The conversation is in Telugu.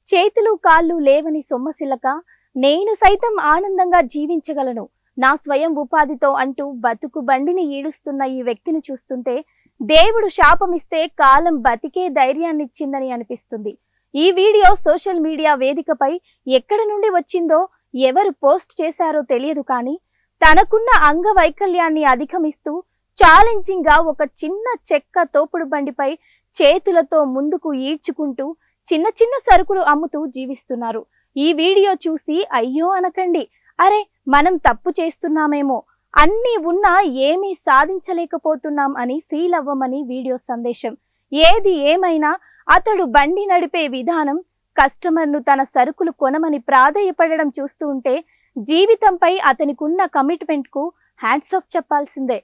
చేతులు కాళ్ళు లేవని సొమ్మసిల్లక నేను సైతం ఆనందంగా జీవించగలను నా స్వయం ఉపాధితో అంటూ బతుకు బండిని ఈడుస్తున్న ఈ వ్యక్తిని చూస్తుంటే దేవుడు శాపమిస్తే కాలం బతికే ధైర్యాన్నిచ్చిందని అనిపిస్తుంది. ఈ వీడియో సోషల్ మీడియా వేదికపై ఎక్కడి నుండి వచ్చిందో, ఎవరు పోస్ట్ చేశారో తెలియదు, కానీ తనకున్న అంగవైకల్యాన్ని అధిగమిస్తూ ఛాలెంజింగ్ గా ఒక చిన్న చెక్క తోపుడు బండిపై చేతులతో ముందుకు ఈడ్చుకుంటూ చిన్న చిన్న సరుకులు అమ్ముతూ జీవిస్తున్నారు. ఈ వీడియో చూసి అయ్యో అనకండి, అరే మనం తప్పు చేస్తున్నామేమో, అన్నీ ఉన్నా ఏమీ సాధించలేకపోతున్నాం అని ఫీల్ అవ్వమని వీడియో సందేశం. ఏది ఏమైనా అతడు బండి నడిపే విధానం, కస్టమర్ను తన సరుకులు కొనమని ప్రాధేయపడడం చూస్తూ ఉంటే జీవితంపై అతనికున్న కమిట్మెంట్ కు హ్యాట్స్ ఆఫ్ చెప్పాల్సిందే.